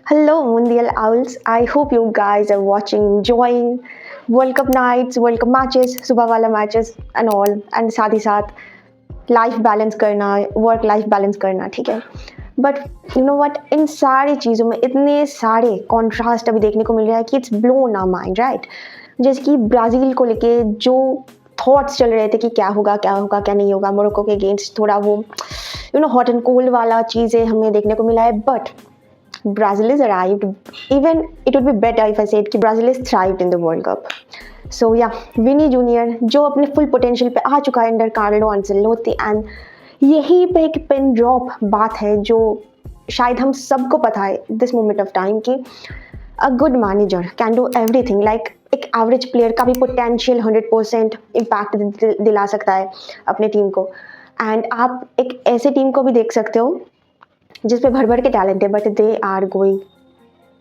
Hello, Mundial Owls. I hope you guys are watching, enjoying World Cup nights, World Cup matches, सुबह वाला matches and all. And साथ ही साथ life balance करना, work life balance करना, ठीक है. But you know what, इन सारी चीज़ों में इतने सारे कॉन्ट्रास्ट अभी देखने को मिल रहा है कि it's blown our mind, right. जैसे कि ब्राज़ील को लेके जो थॉट्स चल रहे थे कि क्या होगा क्या नहीं होगा, मोरक्को के अगेंस्ट थोड़ा वो हॉट एंड कोल्ड वाला चीज़ें हमें देखने को मिला है. But Brazil is arrived. Even it would be better if I said कि Brazil is thrived in the World Cup. So yeah, Vinny Junior जो अपने full potential पे आ चुका है अंडर कार्लो अंसेलोती, एंड यही पे एक पिन ड्रॉप बात है जो शायद हम सबको पता है दिस मोमेंट ऑफ टाइम कि a good manager can do everything. Like एक एवरेज प्लेयर का भी पोटेंशियल 100% इम्पैक्ट दिला सकता है अपने टीम को. एंड आप एक ऐसे टीम को भी देख सकते हो जिस पे भर भर के टैलेंट है, but they are going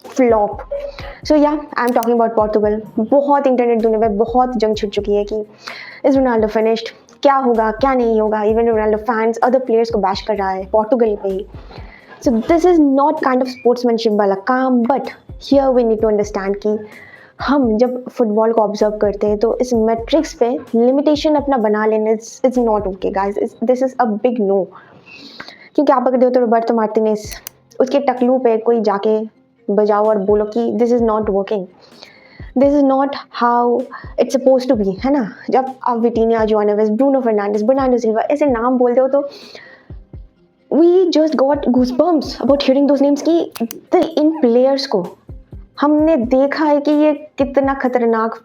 flop. So ya I am talking about Portugal. बहुत इंटरनेट दुनिया में बहुत जंग छिड़ चुकी है कि इज रोनाल्डो फिनिश्ड, क्या होगा क्या नहीं होगा. Even Ronaldo fans other players को बैश कर रहा है पोर्टुगल पे ही. So this is not kind of sportsmanship वाला काम. But here we need to understand कि हम जब फुटबॉल को ऑब्जर्व करते हैं तो इस मैट्रिक्स पे लिमिटेशन अपना बना लेना is not okay guys. This is a big no. क्योंकि आप अगर देखो तो रोबर्टो मार्टिनेज, उसके टकलू पे कोई जाके बजाओ और बोलो कि this is not working, this is not how it's suppose to be, है ना. जब आप Vitinha, Joao Neves, Bruno Fernandes, Bernardo Silva ऐसे नाम बोलते हो तो we just got goosebumps about hearing those names कि इन प्लेयर्स को हमने देखा है कि ये कितना खतरनाक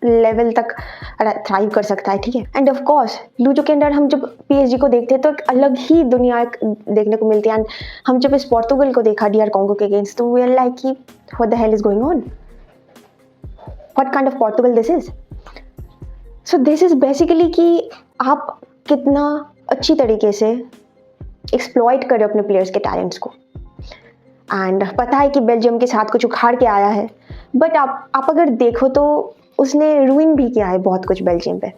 लेवल तक थ्राइव कर सकता है, ठीक है. एंड ऑफ कोर्स लूजो के अंदर हम जब पीएसजी को देखते हैं तो एक अलग ही दुनिया देखने को मिलती है. एंड हम जब इस पोर्टुगल को देखा डीआर कॉन्गो के अगेंस्ट तो वी आर लाइक कि what the hell is going on, what kind of Portugal this is. So this is basically कि आप कितना अच्छी तरीके से एक्सप्लॉइट करें अपने प्लेयर्स के टैलेंट्स को. एंड पता है कि बेल्जियम के साथ कुछ उखाड़ के आया है, बट आप अगर देखो तो उसने रूइन भी किया है बहुत कुछ बेल्जियम पे.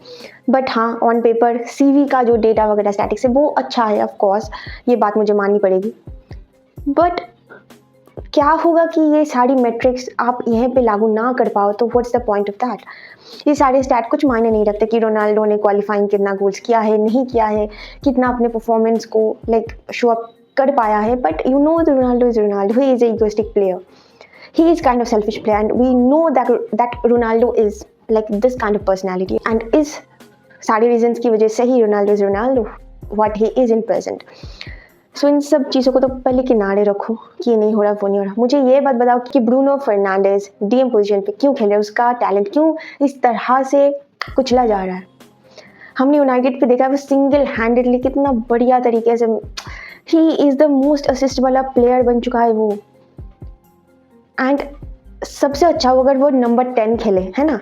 बट हाँ, ऑन पेपर सीवी का जो डेटा वगैरह स्टैटिक्स है वो अच्छा है, ऑफ कोर्स ये बात मुझे माननी पड़ेगी. बट क्या होगा कि ये सारी मेट्रिक्स आप यहीं पे लागू ना कर पाओ तो what's the point of that. ये सारे स्टैट कुछ मायने नहीं रखते कि रोनाल्डो ने क्वालिफाइंग कितना गोल्स किया है, नहीं किया है, कितना अपने परफॉर्मेंस को लाइक शो अप कर पाया है. But you know the Ronaldo is Ronaldo, he is a egoistic player. He is kind of selfish player, and we know that Ronaldo is like this kind of personality, and is सारे reasons की वजह से ही Ronaldo is Ronaldo what he is in present. So इन सब चीज़ों को तो पहले किनारे रखो कि ये नहीं हो रहा वो नहीं हो रहा. मुझे ये बात बताओ कि ब्रूनो फर्नांडिस डीएम पोजीशन पे क्यों खेल रहा है, उसका टैलेंट क्यों इस तरह से कुचला जा रहा है. हमने यूनाइटेड पे देखा वो सिंगल हैंडेडली कितना बढ़िया तरीके से he is the most assist वाला प्लेयर बन चुका है वो. एंड सबसे अच्छा अगर वो नंबर 10 खेले, है ना,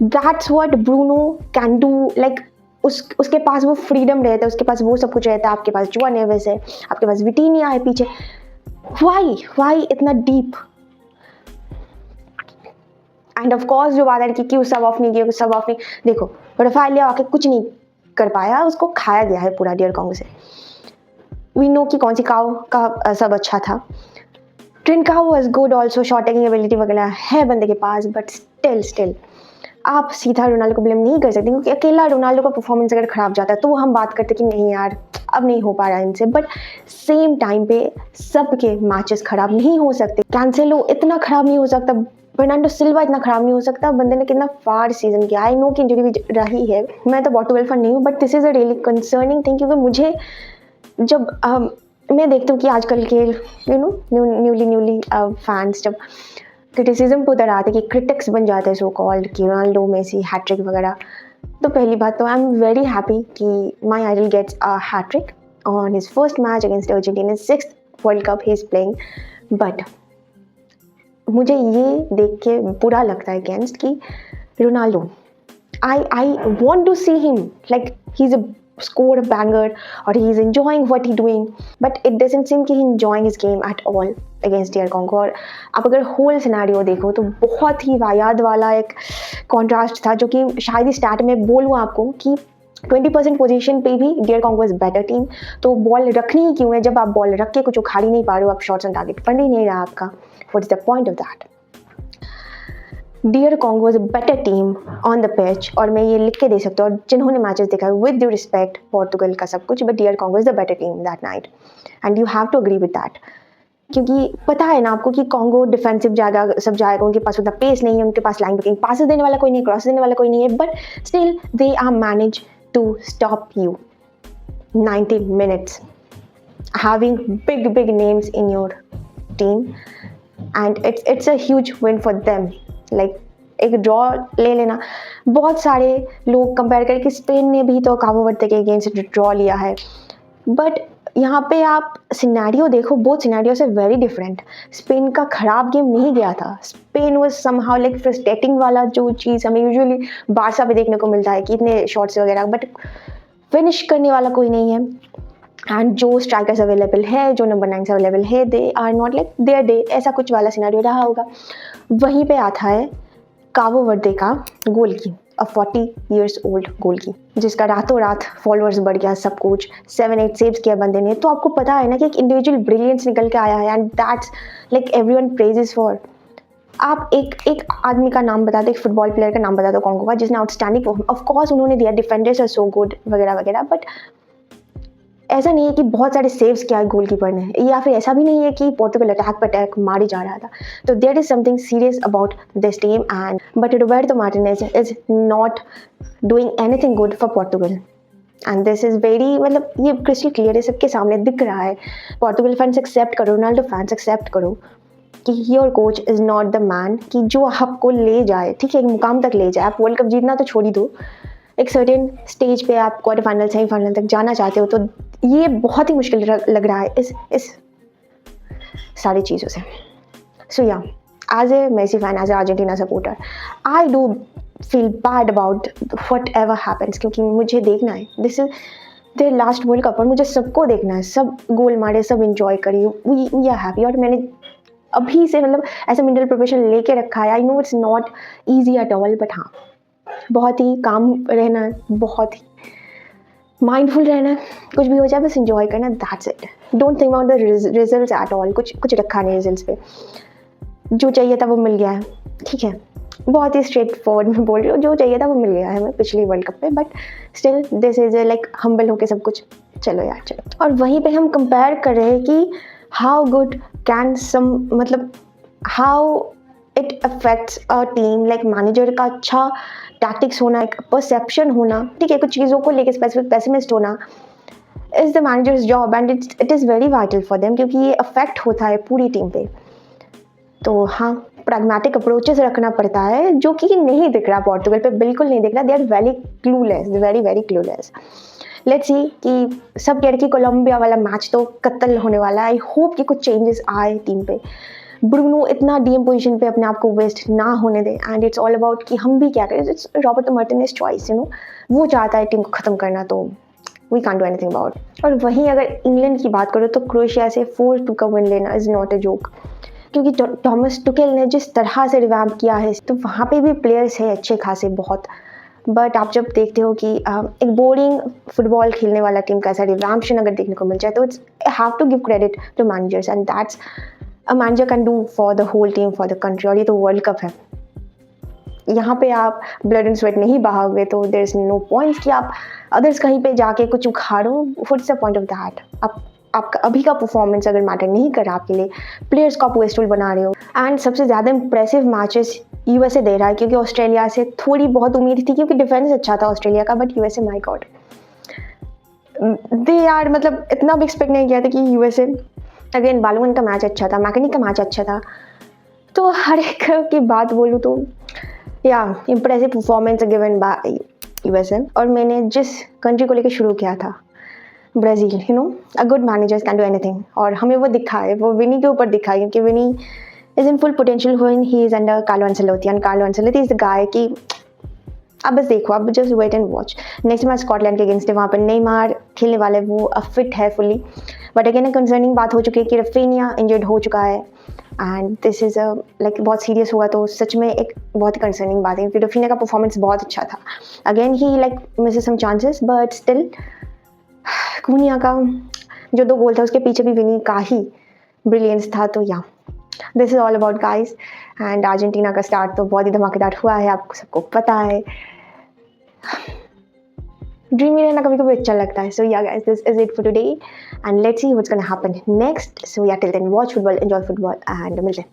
that's what Bruno can do. Like उसके पास वो फ्रीडम रहता है, उसके पास वो सब कुछ रहता है. आपके पास जोआ नेवेस है, आपके पास विटीनिया है पीछे. वाई इतना डीप. एंड ऑफ कोर्स जो बात है कि क्यों सब ऑफ नहीं किया, सब ऑफ नहीं. देखो रफाएलिया आके कुछ नहीं कर पाया, उसको खाया गया है पूरा डीआर कॉन्गो से. वी नो कि कौन सी काव का सब अच्छा था. Trincao was good also, shot taking ability वगैरह है बंदे के पास. बट स्टिल आप सीधा रोनाल्डो को ब्लेम नहीं कर सकते क्योंकि अकेला रोनाल्डो का परफॉर्मेंस अगर खराब जाता है तो हम बात करते कि नहीं यार अब नहीं हो पा रहा है इनसे. बट सेम टाइम पे सबके मैचेस खराब नहीं हो सकते. कैंसेलो इतना खराब नहीं हो सकता, बर्नार्डो सिल्वा इतना खराब नहीं हो सकता. बंदे ने कितना फार सीजन किया. आई नो कि इंजरी भी रही है, मैं तो पोर्टुगल फैन नहीं हूँ, but this is a really concerning thing. क्योंकि मुझे जब मैं देखती हूँ कि आजकल के न्यूली फैंस जब क्रिटिसिज्म पे उतर आते कि क्रिटिक्स बन जाते हैं सो कॉल्ड कि रोनाल्डो मेसी हैट्रिक वगैरह. तो पहली बात तो आई एम वेरी हैप्पी कि my idol gets a hat trick on his first match against Argentina, 6th world cup he is playing. But मुझे ये देख के बुरा लगता है अगेंस्ट कि Ronaldo, I want to see him like he's a score a banger or he's enjoying what he's doing, but it doesn't seem कि he enjoying his game at all against DR Congo. और आप अगर whole scenario देखो तो बहुत ही वायाद वाला एक contrast था जो कि शायद ही स्टार्ट में बोलूँ आपको कि 20% पोजीशन पे भी dear Congo is better team. तो बॉल रखनी ही क्यों है जब आप बॉल रख के कुछ उखाड़ ही नहीं पा रहे हो, आप शॉट्स ऑन टारगेट पड़ ही नहीं रहा आपका। What is the point of that? Dear Congo is a better team on the pitch, और मैं ये लिख के दे सकता हूँ, और जिन्होंने मैचेस देखा है विद ड्यू रिस्पेक्ट पोर्टुगल का सब कुछ, but dear Congo is the better team that night and you have to agree with that. क्योंकि पता है ना आपको कि कॉन्गो डिफेंसिव जाएगा, सब जाएगा, उनके पास उतना पेस नहीं है, उनके पास लाइन ब्रेकिंग पासेस देने वाला कोई नहीं, क्रॉस देने वाला कोई नहीं है, but still they are manage to stop you 90 minutes, having big names in your team, and it's a huge win for them. Like एक ड्रॉ ले लेना, बहुत सारे लोग कंपेयर करें कि स्पेन ने भी तो काबो वर्दे के अगेंस्ट ड्रॉ लिया है, बट यहाँ पे आप सिनेरियो देखो, बोथ सिनेरियो से वेरी डिफरेंट। स्पेन का खराब गेम नहीं गया था, Spain was somehow like frustrating वाला जो चीज़ हमें यूजुअली बारसा पे देखने को मिलता है कि इतने शॉट्स वगैरह, बट फिनिश करने वाला कोई नहीं है। एंड जो स्ट्राइकर्स अवेलेबल है, जो नंबर 9 से अवेलेबल है, they are not like their day, ऐसा कुछ वाला सिनेरियो रहा होगा। वहीं पे आता है काबो वर्दे का गोल की, 40 years old गोल की, जिसका रातों रात फॉलोअर्स बढ़ गया, सब कुछ 7-8 सेव्स किया बंदे ने। तो आपको पता है ना कि एक इंडिविजुअल ब्रिलियंस निकल के आया है, and that's like everyone praises for. आप एक आदमी का नाम बता दो, एक फुटबॉल प्लेयर का नाम बता दो कॉन्गो का जिसने आउटस्टैंडिंग परफॉर्म, ऑफ कोर्स उन्होंने दिया, डिफेंडर्स आर सो गुड वगैरह वगैरह, बट ऐसा नहीं है कि बहुत सारे सेव्स किया है गोलकीपर ने, या फिर ऐसा भी नहीं है कि पोर्टुगल अटैक पर अटैक मारी जा रहा था। तो there is something serious about this team, and but Roberto Martinez is not doing anything good for Portugal, and this is very, मतलब ये क्रिस्टल क्लियर है, सबके सामने दिख रहा है। पोर्टुगल फैंस एक्सेप्ट करो, रोनाल्डो फैंस एक्सेप्ट करो कि your coach is not the man कि जो आपको ले जाए, ठीक है, एक मुकाम तक ले जाए। आप वर्ल्ड कप जीतना तो छोड़ ही दो, एक सर्टेन स्टेज पे आप क्वार्टर फाइनल सेमीफाइनल तक जाना चाहते हो, तो ये बहुत ही मुश्किल लग रहा है इस सारी चीज़ों से। So yeah, as a Messi fan, as a Argentina supporter, I do feel bad about whatever happens, क्योंकि मुझे देखना है, this is their last world cup, और मुझे सबको देखना है, सब गोल मारे, सब इंजॉय करिए, वी आर हैप्पी। और मैंने अभी से मतलब ऐसा मेंटल प्रिपरेशन लेके रखा है। I know it's not easy at all, but हाँ, बहुत ही काम रहना है, बहुत ही माइंडफुल रहना है, कुछ भी हो जाए बस इंजॉय करना, that's it. Don't think about the results at all, कुछ रखा नहीं रिजल्ट्स पे, जो चाहिए था वो मिल गया है, ठीक है, बहुत ही स्ट्रेट फॉरवर्ड में बोल रही हूँ, जो चाहिए था वो मिल गया है हमें पिछली वर्ल्ड कप में, but still this is like humble होके सब कुछ, चलो यार चलो। और वहीं पे हम कंपेयर कर रहे हैं कि हाउ गुड कैन सम, मतलब how it affects a team, like manager का अच्छा टैक्टिक्स होना, एक परसेप्शन होना, ठीक है, कुछ चीज़ों को लेके स्पेसिफिक पेसिमिस्ट होना is the managers job, and it is very vital for them, क्योंकि ये अफेक्ट होता है पूरी टीम पे। तो हाँ, प्रैग्मेटिक अप्रोचेस रखना पड़ता है, जो कि नहीं दिख रहा पोर्टुगल पे, बिल्कुल नहीं दिख रहा। They are very clueless, very clueless. Let's see कि सब कह रहे कि कोलंबिया वाला मैच तो कत्ल होने वाला है। आई होप कि कुछ चेंजेस आए टीम पे, ब्रूनो इतना डीएम पोजीशन पे अपने आप को वेस्ट ना होने दे, एंड इट्स ऑल अबाउट कि हम भी क्या करें, it's Roberto Martinez choice, you know, वो चाहता है टीम को ख़त्म करना, तो we can't do anything about. और वहीं अगर इंग्लैंड की बात करो तो क्रोएशिया से 4-2 का विन लेना इज़ नॉट अ जोक, क्योंकि थॉमस टुकेल ने जिस तरह से रिवैम्प किया है, तो वहाँ पे भी प्लेयर्स है अच्छे खासे बहुत, बट आप जब देखते हो कि एक बोरिंग फुटबॉल खेलने वाला टीम का ऐसा रिवैम्पशन अगर देखने को मिल जाए, तो it's have to give credit to managers, and that's a manager can do for the whole team, for the country. और ये तो वर्ल्ड कप है, यहाँ पे आप ब्लड एंड स्वेट नहीं बहाओगे, तो देयर इज नो पॉइंट कि आप अदर्स कहीं पे जाके कुछ उखाड़ो। What's the point of that? आपका अभी का परफॉर्मेंस अगर मैटर नहीं कर रहा आपके लिए, प्लेयर्स को आप वेस्टफुल बना रहे हो। एंड सबसे ज़्यादा इंप्रेसिव मैचेस यूएसए दे रहा है, क्योंकि ऑस्ट्रेलिया से थोड़ी बहुत उम्मीद थी, क्योंकि डिफेंस अच्छा था ऑस्ट्रेलिया का, बट यूएसए, माय गॉड, दे यार, मतलब इतना भी एक्सपेक्ट नहीं किया था कि यूएसए, अगेन बालूगन का मैच अच्छा था, मैकेनिक का मैच अच्छा था, तो हर एक की बात बोलूँ तो या impressive performance given by USA. और मैंने जिस कंट्री को लेकर शुरू किया था, Brazil, you know, a good manager can do anything, और हमें वो दिखा है, वो विनी के ऊपर दिखा है, क्योंकि Vini is in full potential when he is under Carlo Ancelotti, and Carlo Ancelotti is the guy कि अब बस देखो, अब just wait and watch. Next match Scotland के अगेंस्ट है, वहाँ पर नेमार खेलने वाले, वो अब फिट है फुली। बट अगेन कंसर्निंग बात हो चुकी है कि रफीनिया इंजर्ड हो चुका है एंड दिस इज़ लाइक बहुत सीरियस हुआ, तो सच में एक बहुत ही कंसर्निंग बात है क्योंकि रफीनिया का परफॉर्मेंस बहुत अच्छा था। अगेन ही like misses some chances but still Cunha का जो 2 गोल था उसके पीछे भी विनी का ही ब्रिलियंस था। तो या this is all about guys. And Argentina का स्टार्ट तो बहुत ही धमाकेदार हुआ है, आपको सबको पता है। ड्रीम में रहना कभी कभी अच्छा लगता है। So ya guys, this is it for today and let's see what's gonna happen next. So ya till then watch football, enjoy football and मिलते हैं।